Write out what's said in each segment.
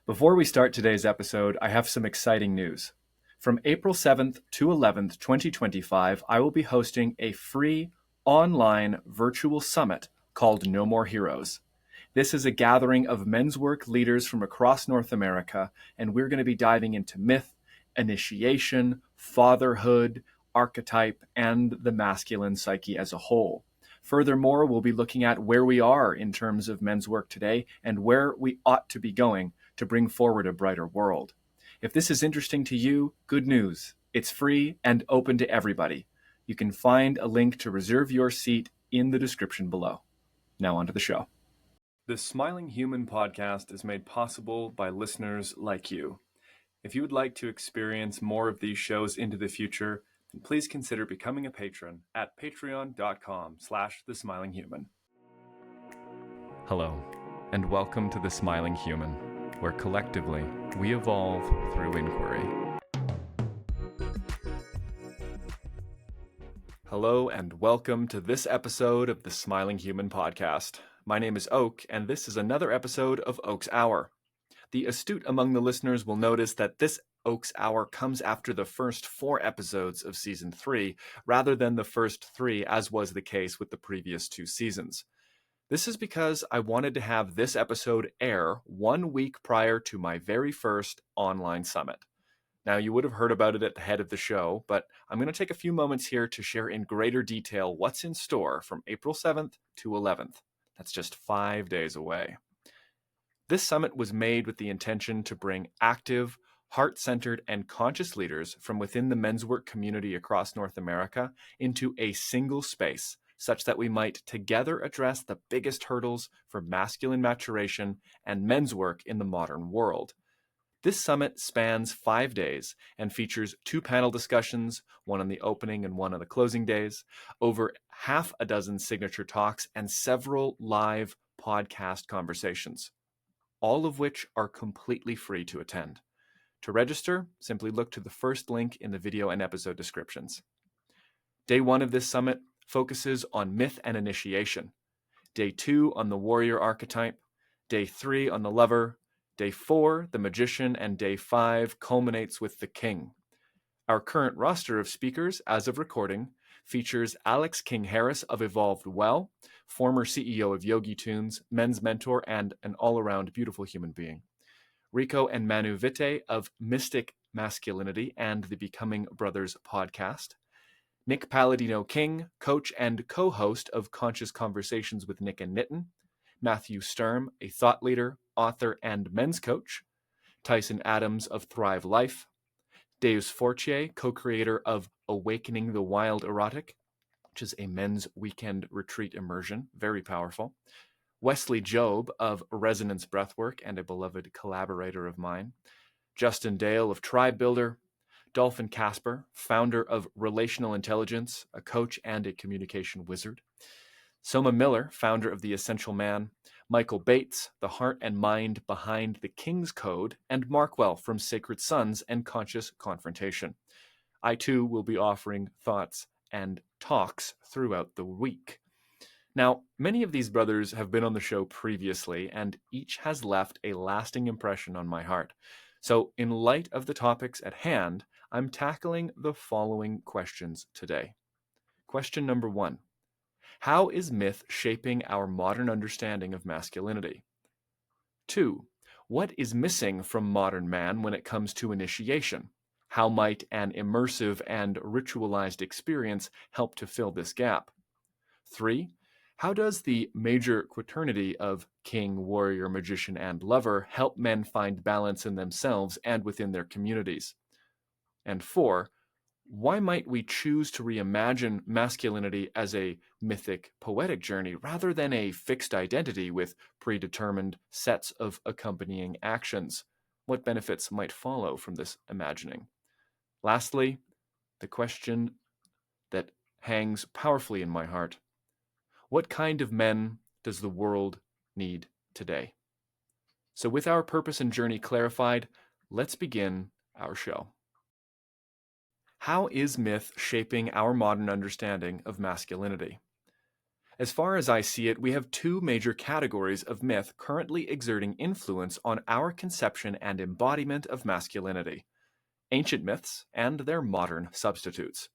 Before we start today's episode, I have some exciting news. From April 7th to 11th, 2025, I will be hosting a free online virtual summit called No More Heroes. This is a gathering of men's work leaders from across North America, and we're going to be diving into myth, initiation, fatherhood, archetype, and the masculine psyche as a whole. Furthermore, we'll be looking at where we are in terms of men's work today and where we ought to be going to bring forward a brighter world. If this is interesting to you, good news. It's free and open to everybody. You can find a link to reserve your seat in the description below. Now on to the show. The Smiling Human podcast is made possible by listeners like you. If you would like to experience more of these shows into the future, then please consider becoming a patron at patreon.com/thesmilinghuman. Hello, and welcome to The Smiling Human, where collectively we evolve through inquiry. Hello, and welcome to this episode of the Smiling Human podcast. My name is Oak, and this is another episode of Oak's Hour. The astute among the listeners will notice that this Oak's Hour comes after the first 4 episodes of Season 3, rather than the first 3, as was the case with the previous 2 seasons. This is because I wanted to have this episode air 1 week prior to my very first online summit. Now, you would have heard about it at the head of the show, but I'm going to take a few moments here to share in greater detail what's in store from April 7th to 11th. That's just 5 days away. This summit was made with the intention to bring active, heart-centered, and conscious leaders from within the men's work community across North America into a single space, such that we might together address the biggest hurdles for masculine maturation and men's work in the modern world. This summit spans 5 days and features 2 panel discussions, one on the opening and one on the closing days, over half a dozen signature talks, and several live podcast conversations, all of which are completely free to attend. To register, simply look to the first link in the video and episode descriptions. Day 1 of this summit focuses on myth and initiation. Day 2 on the warrior archetype. Day 3 on the lover. Day 4, the magician, and Day 5 culminates with the king. Our current roster of speakers, as of recording, features Alex King Harris of Evolved Well, former CEO of Yogi Tunes, men's mentor, and an all-around beautiful human being. Rico and Manu Vite of Mystic Masculinity and the Becoming Brothers podcast. Nick Palladino King, coach and co-host of Conscious Conversations with Nick and Nitin. Matthew Sturm, a thought leader, author, and men's coach. Tyson Adams of Thrive Life. Deus Fortier, co-creator of Awakening the Wild Erotic, which is a men's weekend retreat immersion, very powerful. Wesley Job of Resonance Breathwork and a beloved collaborator of mine. Justin Dale of Tribe Builder. Dolphin Casper, founder of Relational Intelligence, a coach and a communication wizard. Soma Miller, founder of The Essential Man. Michael Bates, the heart and mind behind the King's Code. And Markwell from Sacred Sons and Conscious Confrontation. I too will be offering thoughts and talks throughout the week. Now, many of these brothers have been on the show previously, and each has left a lasting impression on my heart. So, in light of the topics at hand, I'm tackling the following questions today. Question number 1. How is myth shaping our modern understanding of masculinity? 2. What is missing from modern man when it comes to initiation? How might an immersive and ritualized experience help to fill this gap? 3. How does the major quaternity of king, warrior, magician, and lover help men find balance in themselves and within their communities? And 4, why might we choose to reimagine masculinity as a mythic, poetic journey rather than a fixed identity with predetermined sets of accompanying actions? What benefits might follow from this imagining? Lastly, the question that hangs powerfully in my heart: what kind of men does the world need today? So with our purpose and journey clarified, let's begin our show. How is myth shaping our modern understanding of masculinity? As far as I see it, we have two major categories of myth currently exerting influence on our conception and embodiment of masculinity: ancient myths and their modern substitutes.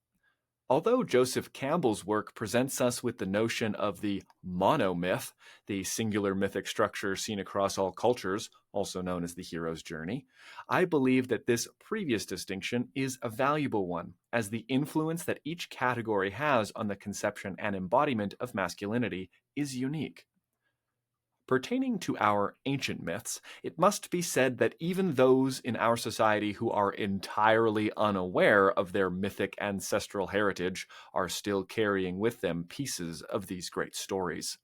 Although Joseph Campbell's work presents us with the notion of the monomyth, the singular mythic structure seen across all cultures, also known as the hero's journey, I believe that this previous distinction is a valuable one, as the influence that each category has on the conception and embodiment of masculinity is unique. Pertaining to our ancient myths, it must be said that even those in our society who are entirely unaware of their mythic ancestral heritage are still carrying with them pieces of these great stories.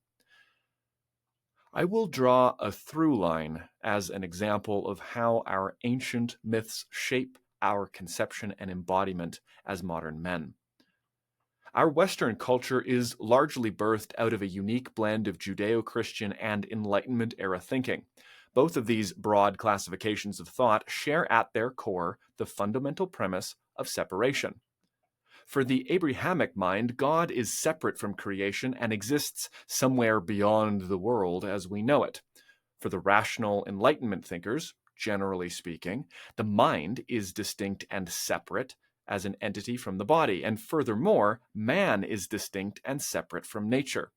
I will draw a through line as an example of how our ancient myths shape our conception and embodiment as modern men. Our Western culture is largely birthed out of a unique blend of Judeo-Christian and Enlightenment-era thinking. Both of these broad classifications of thought share at their core the fundamental premise of separation. For the Abrahamic mind, God is separate from creation and exists somewhere beyond the world as we know it. For the rational Enlightenment thinkers, generally speaking, the mind is distinct and separate as an entity from the body, and furthermore, man is distinct and separate from nature.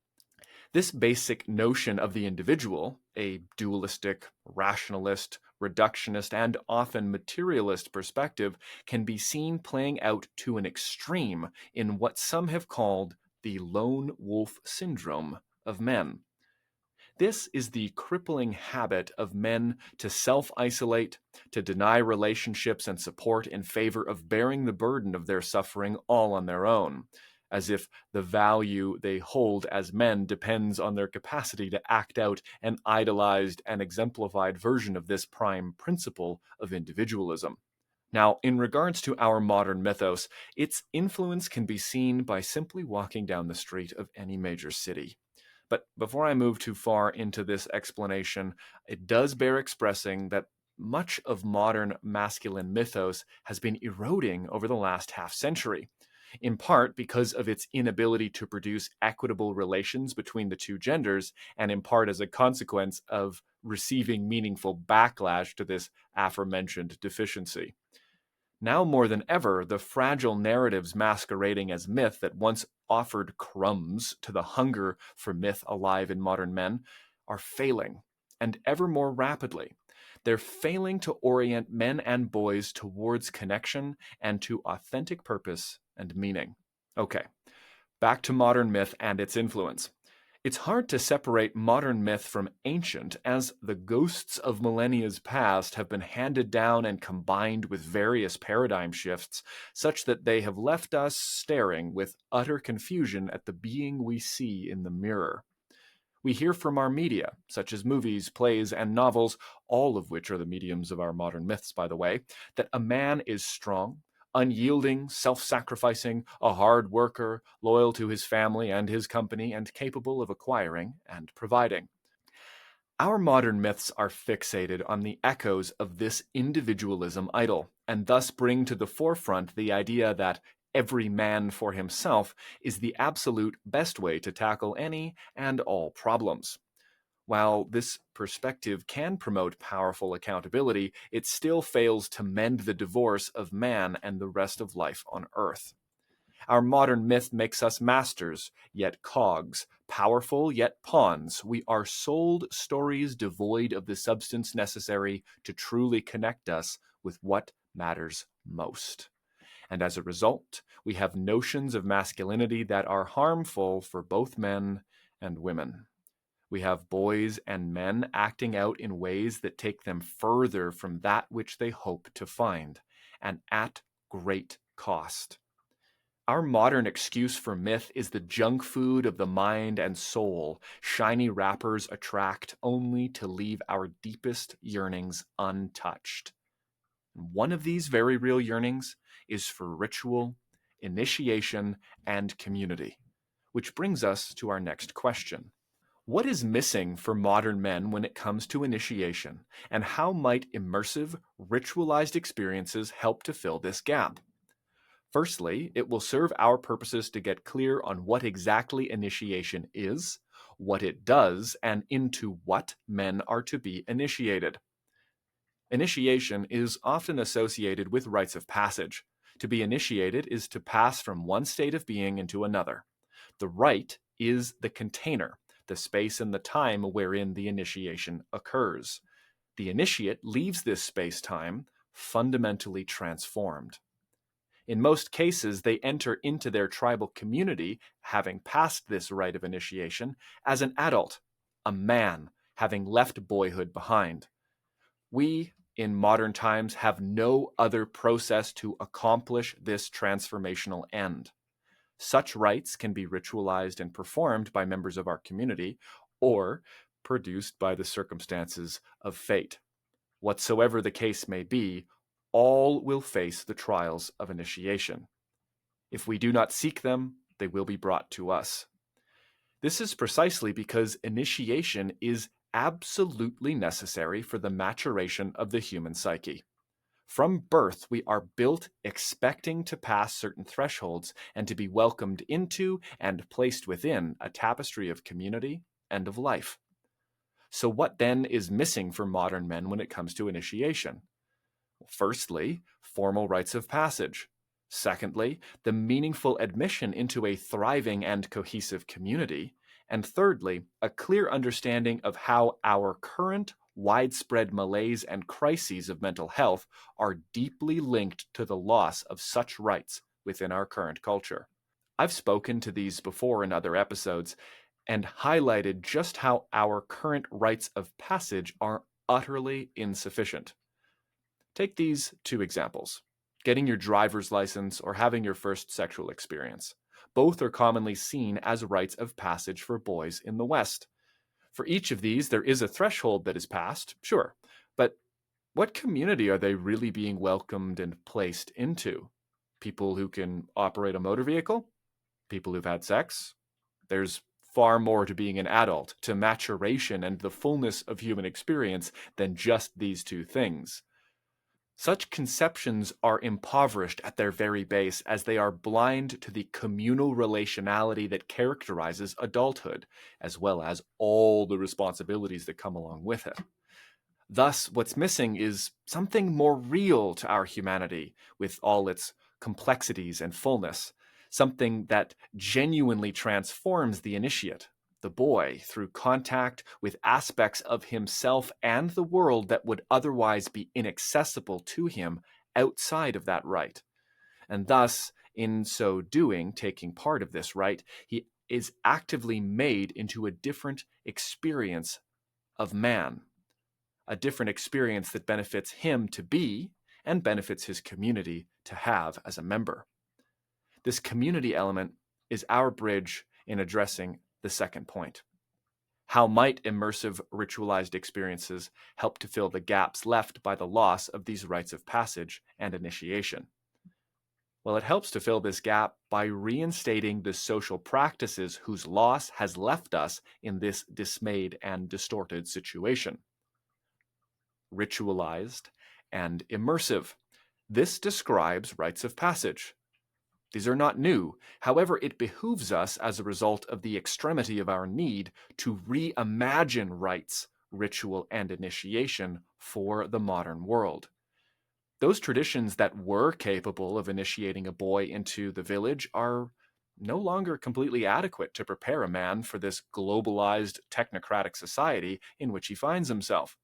This basic notion of the individual, a dualistic, rationalist, reductionist, and often materialist perspective, can be seen playing out to an extreme in what some have called the lone wolf syndrome of men. This is the crippling habit of men to self-isolate, to deny relationships and support in favor of bearing the burden of their suffering all on their own, as if the value they hold as men depends on their capacity to act out an idealized and exemplified version of this prime principle of individualism. Now, in regards to our modern mythos, its influence can be seen by simply walking down the street of any major city. But before I move too far into this explanation, it does bear expressing that much of modern masculine mythos has been eroding over the last half century, in part because of its inability to produce equitable relations between the two genders, and in part as a consequence of receiving meaningful backlash to this aforementioned deficiency. Now more than ever, the fragile narratives masquerading as myth that once offered crumbs to the hunger for myth alive in modern men are failing, and ever more rapidly. They're failing to orient men and boys towards connection and to authentic purpose and meaning. Okay, back to modern myth and its influence. It's hard to separate modern myth from ancient, as the ghosts of millennia's past have been handed down and combined with various paradigm shifts, such that they have left us staring with utter confusion at the being we see in the mirror. We hear from our media, such as movies, plays, and novels, all of which are the mediums of our modern myths, by the way, that a man is strong, unyielding, self-sacrificing, a hard worker, loyal to his family and his company, and capable of acquiring and providing. Our modern myths are fixated on the echoes of this individualism idol, and thus bring to the forefront the idea that every man for himself is the absolute best way to tackle any and all problems. While this perspective can promote powerful accountability, it still fails to mend the divorce of man and the rest of life on Earth. Our modern myth makes us masters, yet cogs, powerful, yet pawns. We are sold stories devoid of the substance necessary to truly connect us with what matters most. And as a result, we have notions of masculinity that are harmful for both men and women. We have boys and men acting out in ways that take them further from that which they hope to find, and at great cost. Our modern excuse for myth is the junk food of the mind and soul. Shiny wrappers attract only to leave our deepest yearnings untouched. One of these very real yearnings is for ritual, initiation, and community, which brings us to our next question. What is missing for modern men when it comes to initiation, and how might immersive, ritualized experiences help to fill this gap? Firstly, it will serve our purposes to get clear on what exactly initiation is, what it does, and into what men are to be initiated. Initiation is often associated with rites of passage. To be initiated is to pass from one state of being into another. The rite is the container, the space and the time wherein the initiation occurs. The initiate leaves this space-time fundamentally transformed. In most cases, they enter into their tribal community, having passed this rite of initiation, as an adult, a man, having left boyhood behind. We, in modern times, have no other process to accomplish this transformational end. Such rites can be ritualized and performed by members of our community, or produced by the circumstances of fate. Whatsoever the case may be, all will face the trials of initiation. If we do not seek them, they will be brought to us. This is precisely because initiation is absolutely necessary for the maturation of the human psyche. From birth, we are built expecting to pass certain thresholds and to be welcomed into and placed within a tapestry of community and of life. So what then is missing for modern men when it comes to initiation? Firstly, formal rites of passage. Secondly, the meaningful admission into a thriving and cohesive community. And thirdly, a clear understanding of how our current widespread malaise and crises of mental health are deeply linked to the loss of such rights within our current culture. I've spoken to these before in other episodes and highlighted just how our current rites of passage are utterly insufficient. Take these two examples: getting your driver's license or having your first sexual experience. Both are commonly seen as rites of passage for boys in the West. For each of these, there is a threshold that is passed, sure, but what community are they really being welcomed and placed into? People who can operate a motor vehicle? People who've had sex? There's far more to being an adult, to maturation and the fullness of human experience than just these two things. Such conceptions are impoverished at their very base, as they are blind to the communal relationality that characterizes adulthood, as well as all the responsibilities that come along with it. Thus, what's missing is something more real to our humanity, with all its complexities and fullness, something that genuinely transforms the initiate, the boy, through contact with aspects of himself and the world that would otherwise be inaccessible to him outside of that rite. And thus, in so doing, taking part of this rite, he is actively made into a different experience of man, a different experience that benefits him to be and benefits his community to have as a member. This community element is our bridge in addressing the second point. How might immersive ritualized experiences help to fill the gaps left by the loss of these rites of passage and initiation? Well, it helps to fill this gap by reinstating the social practices whose loss has left us in this dismayed and distorted situation. Ritualized and immersive. This describes rites of passage. These are not new. However, it behooves us, as a result of the extremity of our need, to reimagine rites, ritual, and initiation for the modern world. Those traditions that were capable of initiating a boy into the village are no longer completely adequate to prepare a man for this globalized technocratic society in which he finds himself.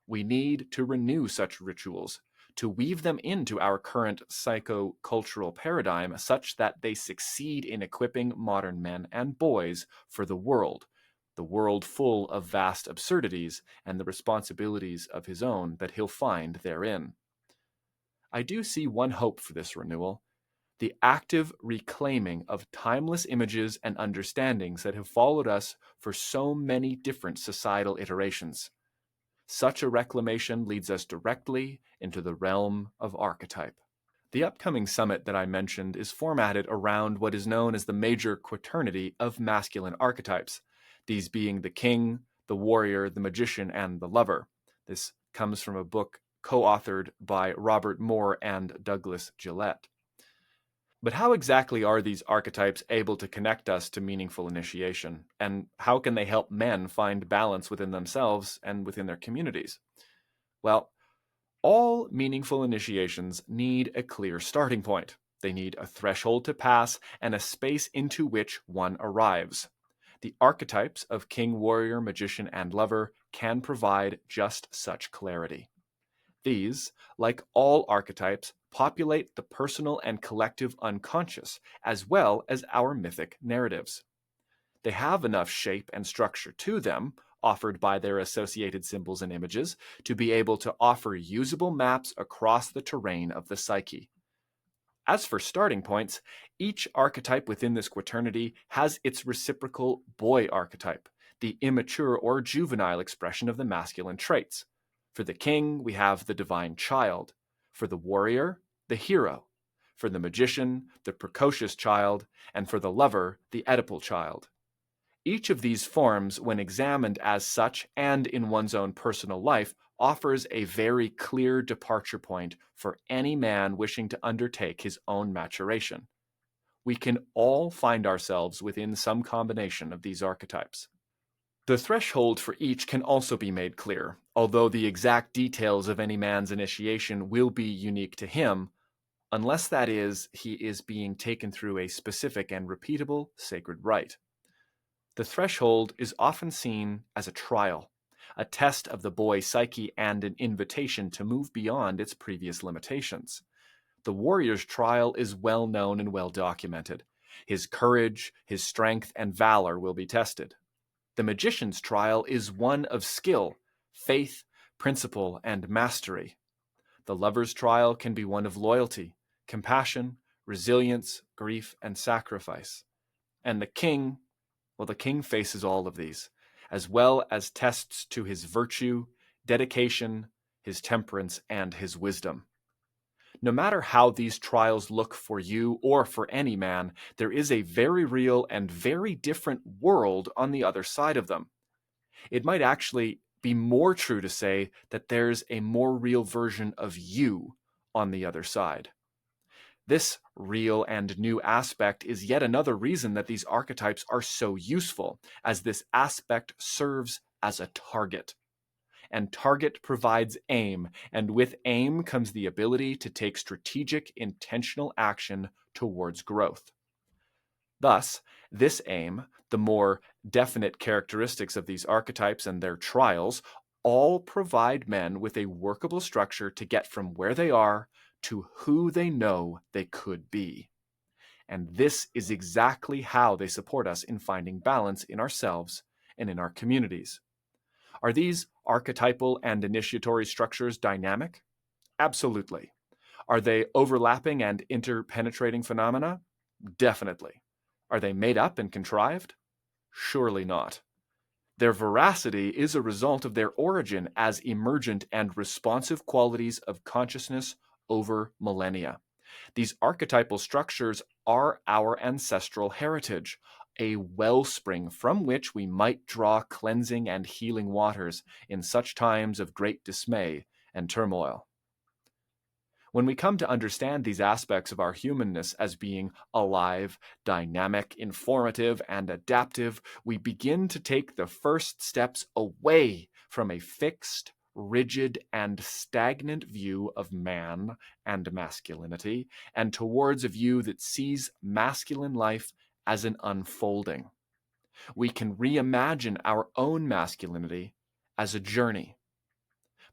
We need to renew such rituals, to weave them into our current psycho-cultural paradigm such that they succeed in equipping modern men and boys for the world full of vast absurdities and the responsibilities of his own that he'll find therein. I do see one hope for this renewal: the active reclaiming of timeless images and understandings that have followed us for so many different societal iterations. Such a reclamation leads us directly into the realm of archetype. The upcoming summit that I mentioned is formatted around what is known as the major quaternity of masculine archetypes, these being the king, the warrior, the magician, and the lover. This comes from a book co-authored by Robert Moore and Douglas Gillette. But how exactly are these archetypes able to connect us to meaningful initiation? And how can they help men find balance within themselves and within their communities? Well, all meaningful initiations need a clear starting point. They need a threshold to pass and a space into which one arrives. The archetypes of king, warrior, magician, and lover can provide just such clarity. These, like all archetypes, populate the personal and collective unconscious, as well as our mythic narratives. They have enough shape and structure to them, offered by their associated symbols and images, to be able to offer usable maps across the terrain of the psyche. As for starting points, each archetype within this quaternity has its reciprocal boy archetype, the immature or juvenile expression of the masculine traits. For the king, we have the divine child. For the warrior, the hero. For the magician, the precocious child. And for the lover, the Oedipal child. Each of these forms, when examined as such and in one's own personal life, offers a very clear departure point for any man wishing to undertake his own maturation. We can all find ourselves within some combination of these archetypes. The threshold for each can also be made clear, although the exact details of any man's initiation will be unique to him, unless that is, he is being taken through a specific and repeatable sacred rite. The threshold is often seen as a trial, a test of the boy psyche and an invitation to move beyond its previous limitations. The warrior's trial is well known and well documented. His courage, his strength, and valor will be tested. The magician's trial is one of skill, faith, principle, and mastery. The lover's trial can be one of loyalty, compassion, resilience, grief, and sacrifice. And the king faces all of these, as well as tests to his virtue, dedication, his temperance, and his wisdom. No matter how these trials look for you or for any man, there is a very real and very different world on the other side of them. It might actually be more true to say that there's a more real version of you on the other side. This real and new aspect is yet another reason that these archetypes are so useful, as this aspect serves as a target. And target provides aim, and with aim comes the ability to take strategic, intentional action towards growth. Thus, this aim, the more definite characteristics of these archetypes and their trials, all provide men with a workable structure to get from where they are to who they know they could be. And this is exactly how they support us in finding balance in ourselves and in our communities. Are these archetypal and initiatory structures dynamic? Absolutely. Are they overlapping and interpenetrating phenomena? Definitely. Are they made up and contrived? Surely not. Their veracity is a result of their origin as emergent and responsive qualities of consciousness over millennia. These archetypal structures are our ancestral heritage, a wellspring from which we might draw cleansing and healing waters in such times of great dismay and turmoil. When we come to understand these aspects of our humanness as being alive, dynamic, informative, and adaptive, we begin to take the first steps away from a fixed, rigid, and stagnant view of man and masculinity, and towards a view that sees masculine life as an unfolding. We can reimagine our own masculinity as a journey.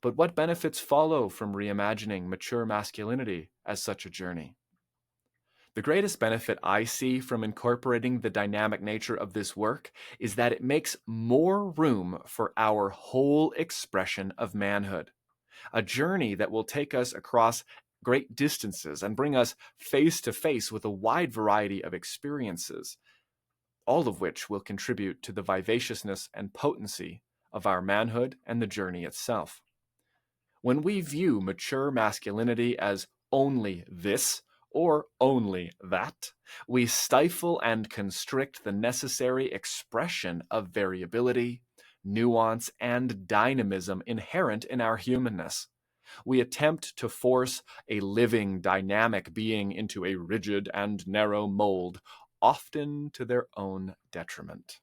But what benefits follow from reimagining mature masculinity as such a journey? The greatest benefit I see from incorporating the dynamic nature of this work is that it makes more room for our whole expression of manhood, a journey that will take us across great distances and bring us face to face with a wide variety of experiences, all of which will contribute to the vivaciousness and potency of our manhood and the journey itself. When we view mature masculinity as only this or only that, we stifle and constrict the necessary expression of variability, nuance, and dynamism inherent in our humanness. We attempt to force a living, dynamic being into a rigid and narrow mold, often to their own detriment.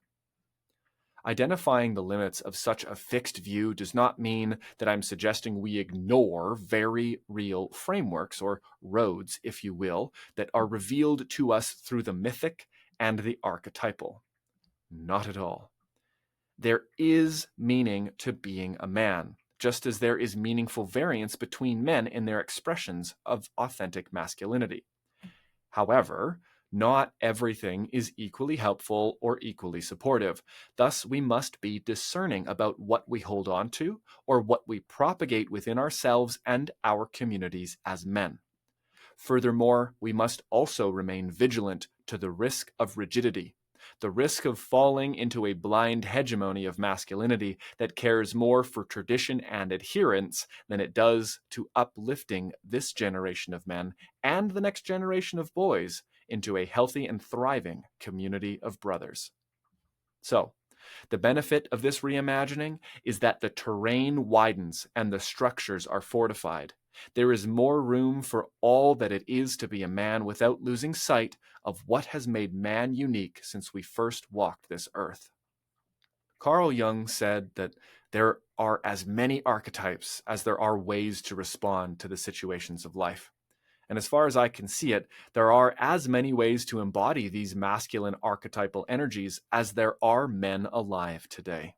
Identifying the limits of such a fixed view does not mean that I'm suggesting we ignore very real frameworks, or roads, if you will, that are revealed to us through the mythic and the archetypal. Not at all. There is meaning to being a man, just as there is meaningful variance between men in their expressions of authentic masculinity. However, not everything is equally helpful or equally supportive. Thus, we must be discerning about what we hold on to or what we propagate within ourselves and our communities as men. Furthermore, we must also remain vigilant to the risk of rigidity, the risk of falling into a blind hegemony of masculinity that cares more for tradition and adherence than it does to uplifting this generation of men and the next generation of boys into a healthy and thriving community of brothers. So, the benefit of this reimagining is that the terrain widens and the structures are fortified. There is more room for all that it is to be a man without losing sight of what has made man unique since we first walked this earth. Carl Jung said that there are as many archetypes as there are ways to respond to the situations of life. And as far as I can see it, there are as many ways to embody these masculine archetypal energies as there are men alive today.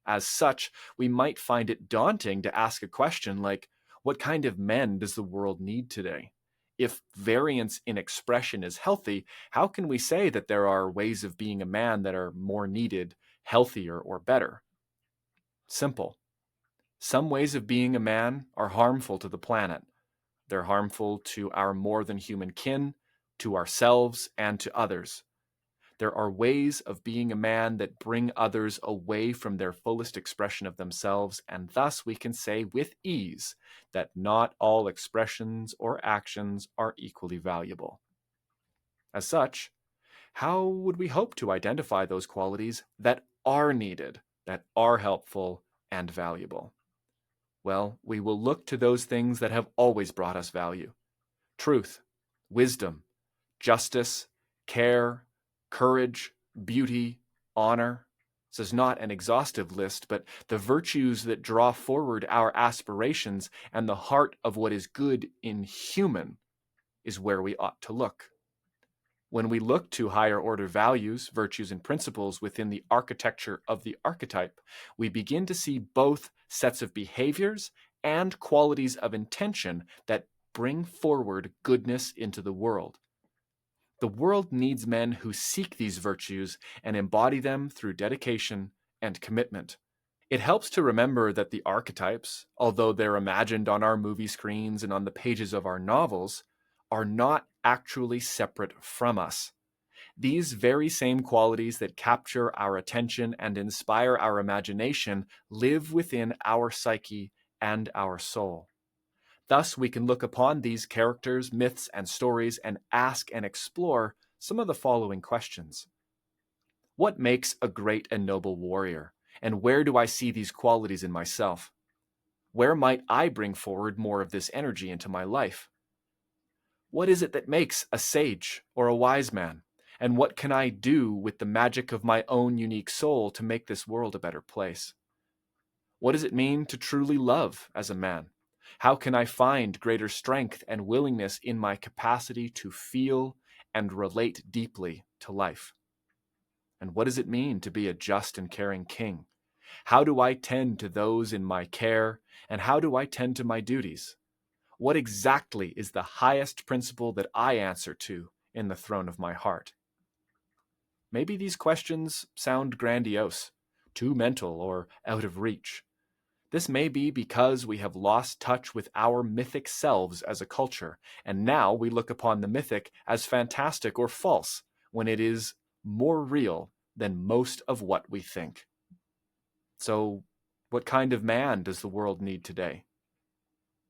As such, we might find it daunting to ask a question like, what kind of men does the world need today? If variance in expression is healthy, how can we say that there are ways of being a man that are more needed, healthier, or better? Simple. Some ways of being a man are harmful to the planet. They're harmful to our more than human kin, to ourselves, and to others. There are ways of being a man that bring others away from their fullest expression of themselves, and thus we can say with ease that not all expressions or actions are equally valuable. As such, how would we hope to identify those qualities that are needed, that are helpful and valuable? Well, we will look to those things that have always brought us value: truth, wisdom, justice, care, courage, beauty, honor. This is not an exhaustive list, but the virtues that draw forward our aspirations and the heart of what is good in human is where we ought to look. When we look to higher order values, virtues, and principles within the architecture of the archetype, we begin to see both sets of behaviors and qualities of intention that bring forward goodness into the world. The world needs men who seek these virtues and embody them through dedication and commitment. It helps to remember that the archetypes, although they're imagined on our movie screens and on the pages of our novels, are not actually separate from us. These very same qualities that capture our attention and inspire our imagination live within our psyche and our soul. Thus, we can look upon these characters, myths, and stories and ask and explore some of the following questions. What makes a great and noble warrior? And where do I see these qualities in myself? Where might I bring forward more of this energy into my life? What is it that makes a sage or a wise man? And what can I do with the magic of my own unique soul to make this world a better place? What does it mean to truly love as a man? How can I find greater strength and willingness in my capacity to feel and relate deeply to life? And what does it mean to be a just and caring king? How do I tend to those in my care, and how do I tend to my duties? What exactly is the highest principle that I answer to in the throne of my heart? Maybe these questions sound grandiose, too mental, or out of reach. This may be because we have lost touch with our mythic selves as a culture, and now we look upon the mythic as fantastic or false when it is more real than most of what we think. So, what kind of man does the world need today?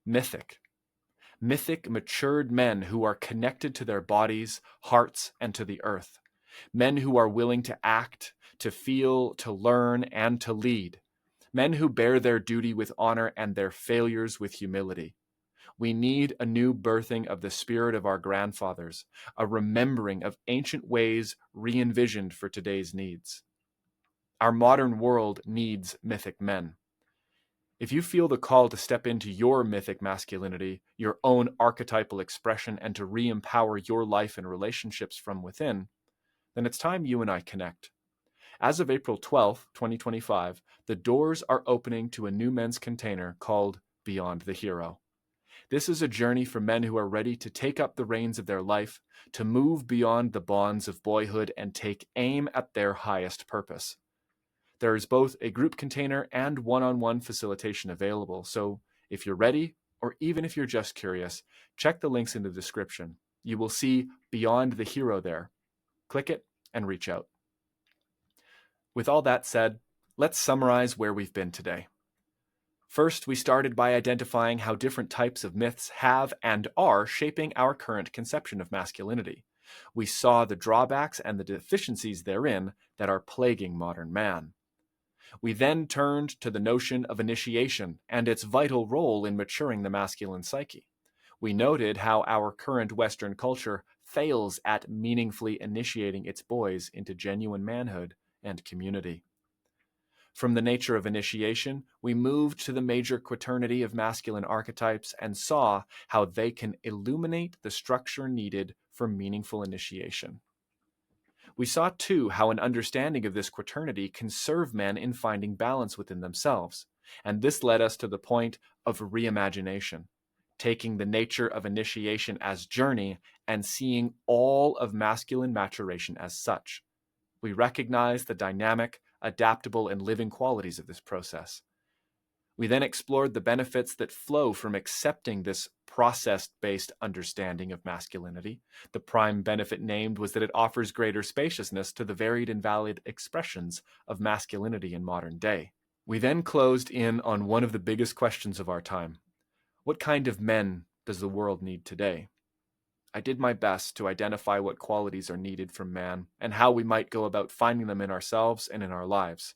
Mythic. Mythic, matured men who are connected to their bodies, hearts, and to the earth. Men who are willing to act, to feel, to learn, and to lead. men who bear their duty with honor and their failures with humility. We need a new birthing of the spirit of our grandfathers, a remembering of ancient ways re-envisioned for today's needs. Our modern world needs mythic men. If you feel the call to step into your mythic masculinity, your own archetypal expression, and to re-empower your life and relationships from within, then it's time you and I connect. As of April 12th, 2025, the doors are opening to a new men's container called Beyond the Hero. This is a journey for men who are ready to take up the reins of their life, to move beyond the bonds of boyhood and take aim at their highest purpose. There is both a group container and one-on-one facilitation available, so if you're ready, or even if you're just curious, check the links in the description. You will see Beyond the Hero there. Click it and reach out. With all that said, let's summarize where we've been today. First, we started by identifying how different types of myths have and are shaping our current conception of masculinity. We saw the drawbacks and the deficiencies therein that are plaguing modern man. We then turned to the notion of initiation and its vital role in maturing the masculine psyche. We noted how our current Western culture fails at meaningfully initiating its boys into genuine manhood and community. From the nature of initiation, we moved to the major quaternity of masculine archetypes and saw how they can illuminate the structure needed for meaningful initiation. We saw too how an understanding of this quaternity can serve men in finding balance within themselves, and this led us to the point of reimagination, taking the nature of initiation as journey and seeing all of masculine maturation as such. We recognize the dynamic, adaptable, and living qualities of this process. We then explored the benefits that flow from accepting this process-based understanding of masculinity. The prime benefit named was that it offers greater spaciousness to the varied and valid expressions of masculinity in modern day. We then closed in on one of the biggest questions of our time. What kind of men does the world need today? I did my best to identify what qualities are needed from man and how we might go about finding them in ourselves and in our lives.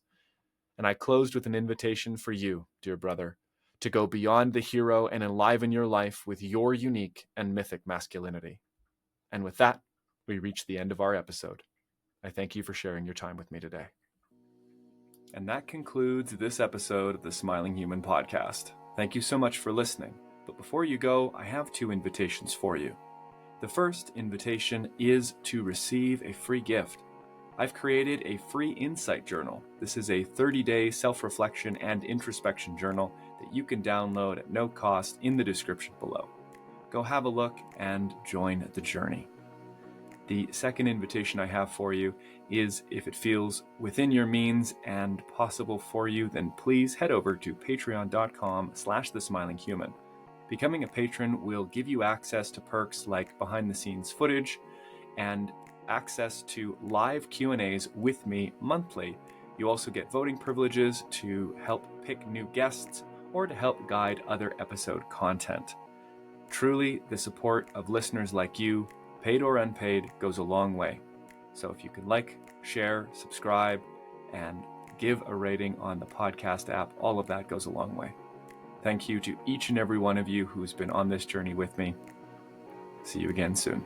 And I closed with an invitation for you, dear brother, to go beyond the hero and enliven your life with your unique and mythic masculinity. And with that, we reach the end of our episode. I thank you for sharing your time with me today. And that concludes this episode of the Smiling Human podcast. Thank you so much for listening. But before you go, I have 2 invitations for you. The first invitation is to receive a free gift. I've created a free insight journal. This is a 30-day self-reflection and introspection journal that you can download at no cost in the description below. Go have a look and join the journey. The second invitation I have for you is, if it feels within your means and possible for you, then please head over to patreon.com/thesmilinghuman. Becoming a patron will give you access to perks like behind-the-scenes footage and access to live Q&As with me monthly. You also get voting privileges to help pick new guests or to help guide other episode content. Truly, the support of listeners like you, paid or unpaid, goes a long way. So if you can like, share, subscribe, and give a rating on the podcast app, all of that goes a long way. Thank you to each and every one of you who's been on this journey with me. See you again soon.